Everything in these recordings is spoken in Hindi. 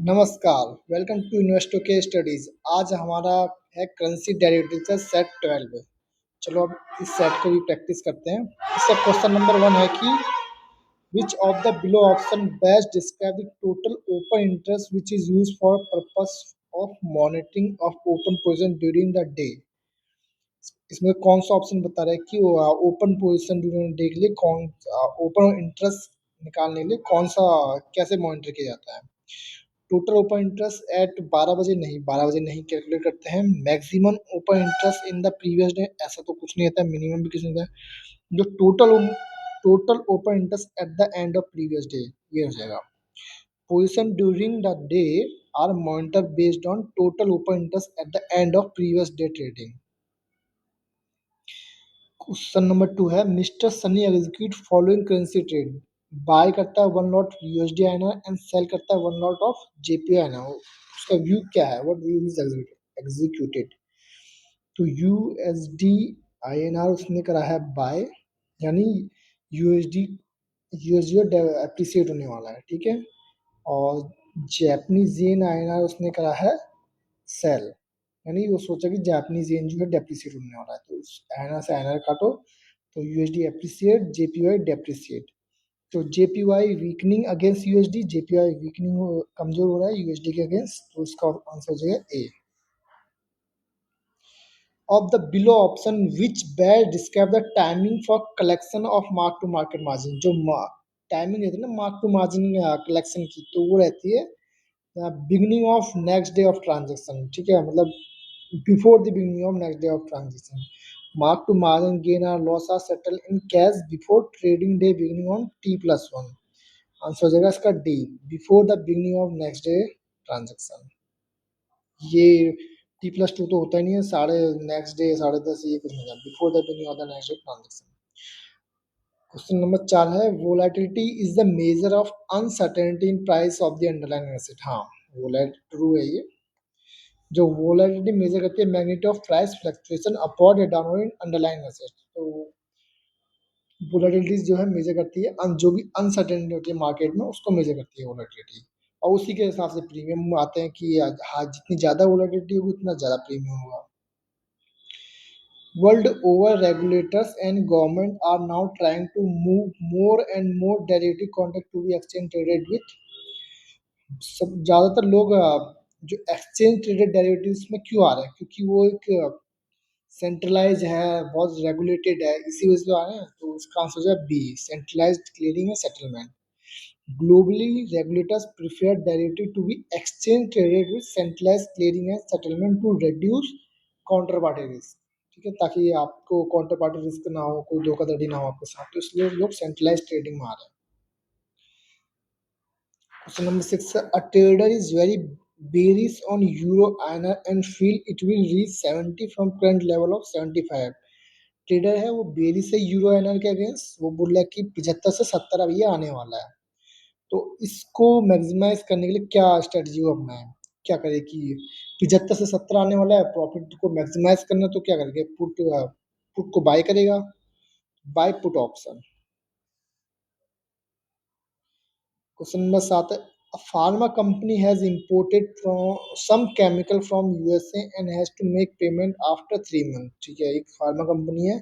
नमस्कार, वेलकम टू इन्वेस्टो के स्टडीज। आज हमारा है करेंसी डेरिवेटिव का सेट 12। चलो अब इस सेट को भी प्रैक्टिस करते हैं। इसका क्वेश्चन नंबर 1 है कि which of the below option best describe the total open interest which is use for purpose of monitoring of open position during the day. इसमें कौन सा ऑप्शन बता रहा है कि ओपन पोजीशन ड्यूरिंग डे के लिए कौन ओपन इंटरेस्ट निकालने के लिए कौन सा कैसे मॉनिटर किया जाता है। टोटल ओपन इंटरेस्ट एट 12 बजे नहीं, 12 बजे नहीं कैलकुलेट करते हैं। Maximum open interest in the previous day, ऐसा तो कुछ नहीं होता है, मिनिमम भी कुछ नहीं होता है। जो total open interest at the end of previous day, ये हो जाएगा। Position during the day are monitor based on total open interest at the end of previous day trading. Question number 2 है mister Sunny execute following currency trade. Buy करता है 1 lot USD INR and sell करता है 1 लॉट ऑफ जेपीओ आईएनआर। उसका व्यू क्या है, व्हाट व्यू इज एग्जीक्यूटेड। तो यूएसडी आईएनआर उसने करा है बाय, यानी यूएसडी यूएसडी एप्रिसिएट होने वाला है, ठीक है। और जैपनीज येन आईएनआर उसने करा है सेल, यानी वो सोचा कि जापानीज येन जो है डेप्रिसिएट होने वाला है, तो आईएनआर से आईएनआर काटो तो यूएसडी एप्रिसिएट, जेपीवाई डेप्रिसिएट। तो JPY weakening against USD, JPY weakening कमजोर हो रहा है यूएसडी के अगेंस्ट, तो इसका आंसर हो जाएगा A. Of the below option which best describe the timing for collection of mark to market margin. जो टाइमिंग रहती है ना मार्क टू मार्जिन कलेक्शन की, तो वो रहती है beginning of next day of transaction, ठीक है, मतलब before the beginning of next day of transaction. Mark to margin gain और loss are settle in cash before trading day beginning on T+1। Answer हो जाएगा इसका D, before the beginning of next day transaction. ये T+2 तो होता ही नहीं है, साढ़े नेक्स्ट डे 10:30 ये कुछ नहीं, before the beginning of the next day transaction. Question number 4 है volatility is the measure of uncertainty in price of the underlying asset. हाँ, वोलेटिलिटी ट्रू है ये। जो वोलेटिलिटी मेजर करती है magnitude of price fluctuation upward या डाउनवर्ड इन अंडरलाइंग एसेट। तो वोलेटिलिटी जो है मेजर करती है जो भी अनसर्टेनिटी होती है मार्केट में, उसको मेजर करती है वोलेटिलिटी। और उसी के हिसाब से प्रीमियम आते हैं कि हाँ जितनी ज़्यादा वोलेटिलिटी होगी उतना ज़्यादा प्रीमियम होगा। World over, regulators and government are now trying to move more and more derivative contract to be exchange traded with। सब ज़्यादातर लोग जो एक्सचेंज ट्रेडेड डेरिवेटिव्स में क्यों आ रहे हैं, क्योंकि वो एक सेंट्रलाइज है, बहुत रेगुलेटेड है, इसी वजह से आ रहे हैं। तो उसका आंसर हो जाए B, centralised clearing and settlement. Globally regulators prefer derivative to be exchange traded with centralised clearing and settlement to reduce counterparty risk, ठीक है, ताकि आपको काउंटर पार्टी रिस्क ना हो, कोई धोखाधड़ी ना हो आपके साथ, तो इसलिए लोग सेंट्रलाइज्ड ट्रेडिंग में आ रहे हैं। Question number 6, a trader is very bearish on euro INR and feel it will reach 70 from current level of 75। Trader है वो बेरिश है यूरो आईएनआर के अगेंस्ट, वो बोल रहा है कि 75 से 70 अब ये आने वाला है। तो इसको मैक्सिमाइज करने के लिए क्या स्ट्रेटजी को अपनाएं, क्या करे कि 75 से 70 आने वाला है, प्रॉफिट को मैक्सिमाइज करना, तो क्या करेगा, पुट को बाय करेगा, buy put option. Question number 7 है a pharma company has imported from some chemical from USA and has to make payment after 3 months। ठीक है, एक फार्मा कंपनी है,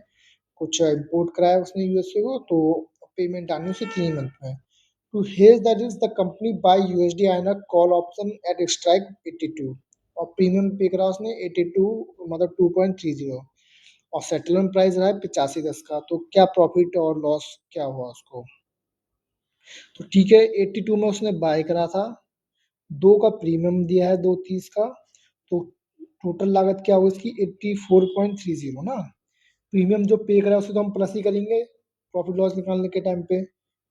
कुछ इंपोर्ट कराया उसने यूएसए को, तो पेमेंट आनी उसे 3 मंथ में। To hedge that is the company buy USD INR call option at strike 82, और प्रीमियम पे करा उसने 82 मतलब 2.30, और सेटलमेंट प्राइस रहा है 85.10 का। तो क्या प्रॉफिट और लॉस क्या हुआ उसको। तो ठीक है, 82 में उसने बाय करा था, 2 का प्रीमियम दिया है 2.30 का, तो टोटल लागत क्या होगी इसकी 84.30 ना। प्रीमियम जो पे करा उसे तो हम प्लस ही करेंगे प्रॉफिट लॉस निकालने के टाइम पे।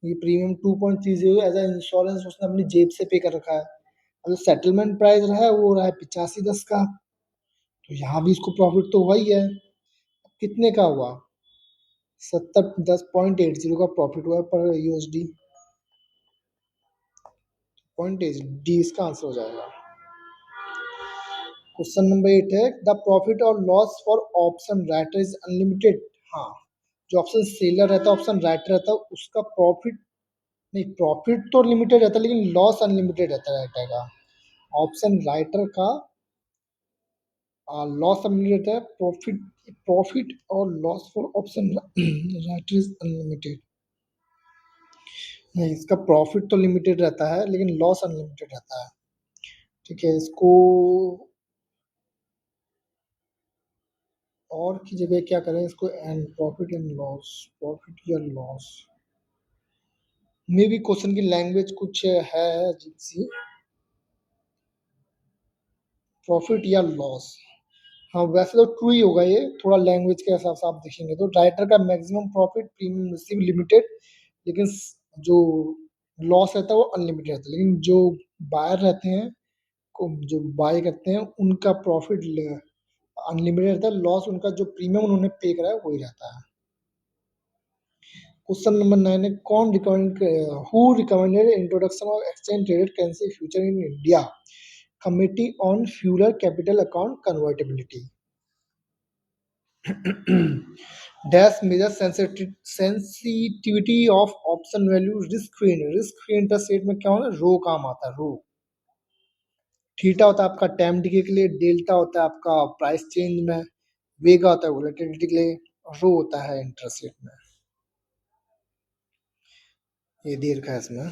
ये प्रीमियम 2.30 एज ए इंश्योरेंस उसने अपनी जेब से पे कर रखा है। और जो सेटलमेंट प्राइस रहा है वो रहा है 85.10 का, तो यहाँ भी इसको प्रॉफिट तो हुआ ही है। कितने का हुआ, 70.10.80 का प्रॉफिट हुआ है पर यूएसडी। पॉइंट डी इसका आंसर हो जाएगा। क्वेश्चन नंबर 8 है द प्रॉफिट और loss for option writer is unlimited. हाँ, जो ऑप्शन सेलर रहता है, ऑप्शन राइटर रहता है, उसका प्रॉफिट नहीं, प्रॉफिट तो लिमिटेड रहता है लेकिन लॉस अनलिमिटेड रहता है राइटर का। ऑप्शन राइटर का लॉस अनलिमिटेड है, प्रॉफिट प्रॉफिट और loss for option writer is unlimited. नहीं, इसका प्रॉफिट तो लिमिटेड रहता है लेकिन लॉस अनलिमिटेड रहता है। ठीक है, इसको और की जगह क्या करें इसको, and profit and loss, profit या लॉस। मे भी क्वेश्चन की लैंग्वेज कुछ है अजीब सी, प्रॉफिट या लॉस। हाँ वैसे तो ट्रू ही होगा ये, थोड़ा लैंग्वेज के हिसाब से आप देखेंगे तो राइटर का maximum profit premium receive limited, लेकिन जो लॉस रहता है वो अनलिमिटेड रहता है, लेकिन जो बायर रहते हैं जो बाय करते हैं उनका प्रॉफिट अनलिमिटेड रहता है, लॉस उनका जो प्रीमियम उन्होंने पे करा है वही रहता है। क्वेश्चन नंबर 9 है, कौन recommend who recommended introduction of exchange traded currency future in India, committee on future capital account convertibility. Dash major sensitivity of option value risk free interest rate में क्या होना, रो काम आता है, रो। थीटा होता है आपका टाइम डिके के लिए, डेल्टा होता है आपका प्राइस चेंज में, वेगा होता है वोलेटिलिटी के लिए, रो होता है इंटरेस्ट रेट में। ये दे रखा है इसमें।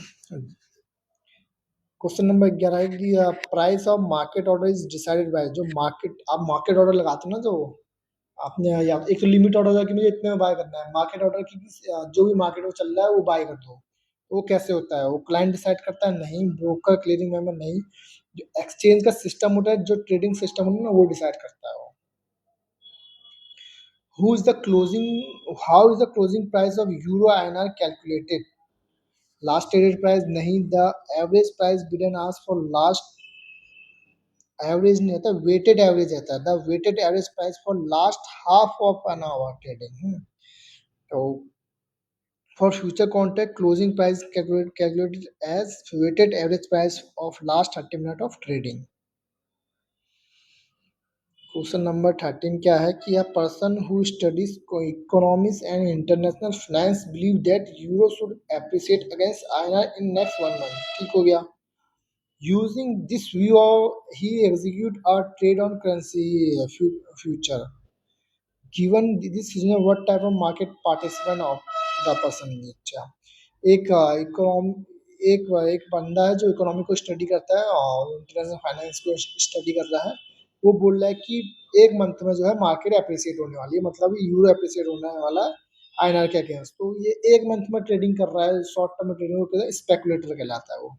क्वेश्चन नंबर 11 है कि price of market order is decided by, जो मार्केट आप मार्केट ऑर्डर लगाते हो ना, जो आपने या एक तो लिमिट ऑर्डर होता है कि मुझे इतने में बाय करना है, मार्केट ऑर्डर की जो भी मार्केट में चल रहा है वो बाय कर दो। वो कैसे होता है, वो क्लाइंट डिसाइड करता है, नहीं ब्रोकर क्लियरिंग मेंबर नहीं, जो एक्सचेंज का सिस्टम होता है, जो ट्रेडिंग सिस्टम होता है ना वो डिसाइड करता है वो। Who is the closing how is the closing price of euro INR calculated, last traded price नहीं, the average price bid and ask for last, average नहीं होता, वेटेड एवरेज रहता है, the weighted average price for last half of an hour trading. तो for future contract, closing price calculated as weighted average price of last 30 minutes of trading. Question number 13 क्या है कि a person who studies economics and international finance believe that euro should appreciate against INR in next 1 month. ठीक हो गया। Using this view, he execute a trade on currency future. Given this is what type of market participant of the person is। अच्छा, एक इकोनॉम एक बंदा है जो इकोनॉमी को स्टडी करता है और इंटरनेशनल फाइनेंस को स्टडी कर रहा है, वो बोल रहा है कि एक मंथ में जो है मार्केट अप्रिसिएट होने वाली है, मतलब यूरो अप्रिसिएट होने वाला है आईएनआर के अगेंस्ट। तो ये एक मंथ में ट्रेडिंग कर रहा है, शॉर्ट टर्म में ट्रेडिंग, स्पेकुलेटर कहलाता है वो।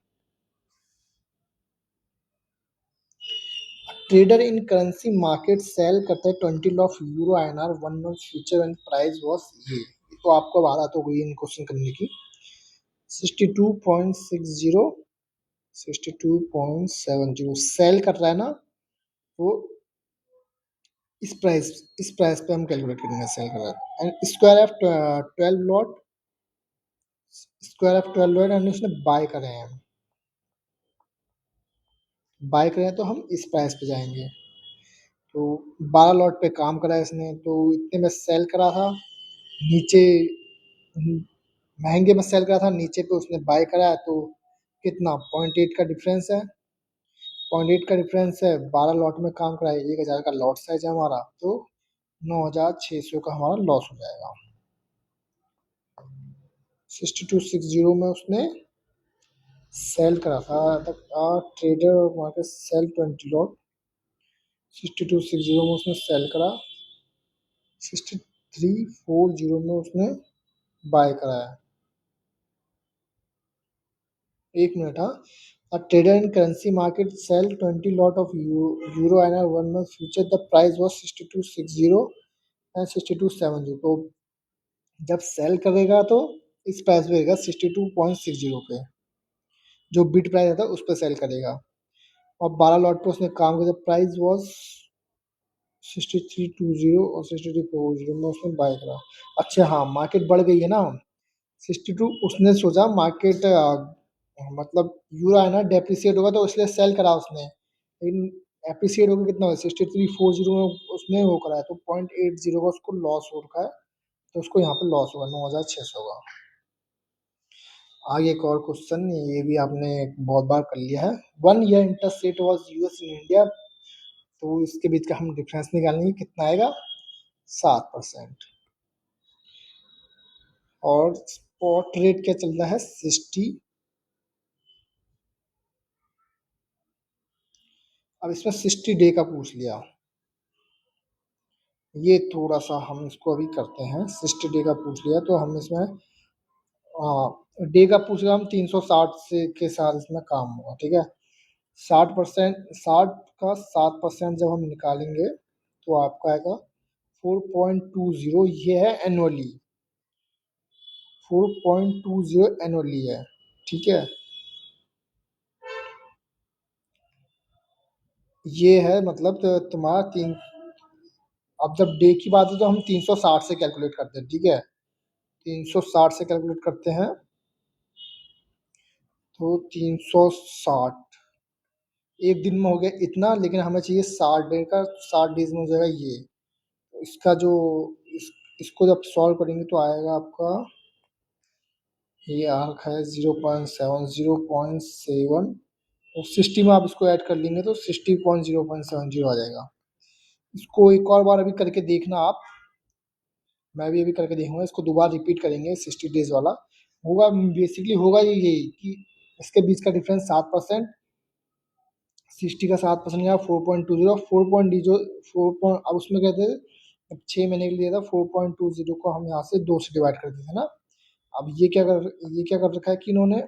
Trader in currency market sell करते हैं 20 of euro INR 1 month future and price was ये। तो आपको आदत हो गई इन क्वेश्चन करने की। 62.60 62.70 सेल कर रहा है ना, वो इस प्राइस पे हम कैलकुलेट करेंगे सेल कर रहा है, and square of 12 lot, square of 12 lot, and उसने बाय करे हैं तो हम इस प्राइस पे जाएंगे। तो 12 लॉट पे काम करा है इसने, तो इतने में सेल करा था, नीचे महंगे में सेल करा था, नीचे पे उसने बाय करा है, तो कितना 0.8 का डिफरेंस है, 0.8 का डिफरेंस है, 12 लॉट में काम करा है, 1000 का लॉट साइज है हमारा, तो 9600 का हमारा लॉस हो जाएगा। 6260 में उसने सेल करा था, ट्रेडर मार्केट सेल 20 लॉट, 6260 में उसने सेल करा, 6340 में उसने बाय कराया। एक मिनट, हाँ, a trader in currency market sell 20 lot of euro INR 1 month future, the price was 6260 and 6270। तो जब सेल करेगा तो इस प्राइस पे रहेगा 62.60 पे, जो बिट प्राइस रहता है उस पर सेल करेगा, और 12 लॉट पे उसने काम किया, प्राइस वॉज 6320 और 6340 में उसने बाय करा। अच्छा हाँ, मार्केट बढ़ गई है ना, 62 उसने सोचा मार्केट मतलब यूरो है ना डेप्रिसिएट होगा, तो इसलिए सेल करा उसने, लेकिन एप्रिसिएट होकर कितना हुआ 6340 में उसने वो करा है, तो 0.80 का उसको लॉस हो रखा है, तो उसको यहाँ पे लॉस हुआ 9600 का। आगे एक और क्वेश्चन, ये भी आपने बहुत बार कर लिया है। 1 year interest rate was US in India, तो इसके बीच का हम डिफरेंस निकालेंगे, कितना आएगा? 7%। और स्पॉट रेट क्या चल रहा है? 60। अब इसमें 60 डे का पूछ लिया, ये थोड़ा सा हम इसको अभी करते हैं। 60 डे का पूछ लिया तो हम इसमें डे का पूछ लिया, हम 360 से के साथ इसमें काम होगा, ठीक है। 60%, 60 का 7% जब हम निकालेंगे तो आपका आएगा 4.20। ये है एनुअली, 4.20 एनुअली है, ठीक है। ये है मतलब तुम्हारा तीन। अब जब डे की बात है तो हम 360 से कैलकुलेट करते हैं, ठीक है। 360 से कैलकुलेट करते हैं तो 360 एक दिन में हो गया इतना, लेकिन हमें चाहिए 60 डे का, 60 डेज में हो जाएगा ये। तो इसका जो इसको जब सॉल्व करेंगे तो आएगा आपका, ये आंक है 0.7, 0.7 और 60 में आप इसको ऐड कर लेंगे तो 60.070 आ जाएगा। इसको एक और बार अभी करके देखना आप, मैं भी अभी करके देखूंगा, इसको दोबारा रिपीट करेंगे 60 डेज वाला। होगा बेसिकली, होगा ये यही कि इसके बीच का डिफरेंस 7%, 60 का 7% या 4.20, 4.20, 4 अब उसमें कहते हैं, अब 6 महीने के लिए दिया था, 4.20 को हम यहाँ से 2 से डिवाइड कर देते हैं ना। अब ये क्या कर रखा है कि इन्होंने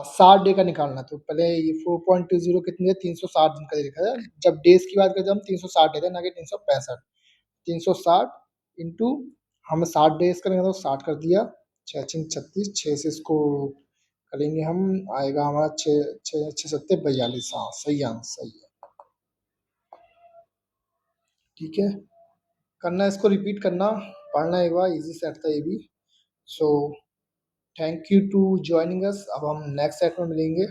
60 डे का निकालना, तो पहले ये 4.20 कितने है, 360 दिन का दे रखा है। जब डेज की बात करते हैं हम 360 देते हैं, ना कि 365। 360 इंटू, हमें 60 डेज करेंगे तो 60 कर दिया, 6×6 = 36, 6 से इसको करेंगे हम, आएगा हमारा 6×6 = 42। हाँ सही आंसर, सही है, ठीक है। करना, इसको रिपीट करना, पढ़ना एक बार, इजी सेट था ये भी। So thank you to joining us. अब हम नेक्स्ट सेट में मिलेंगे।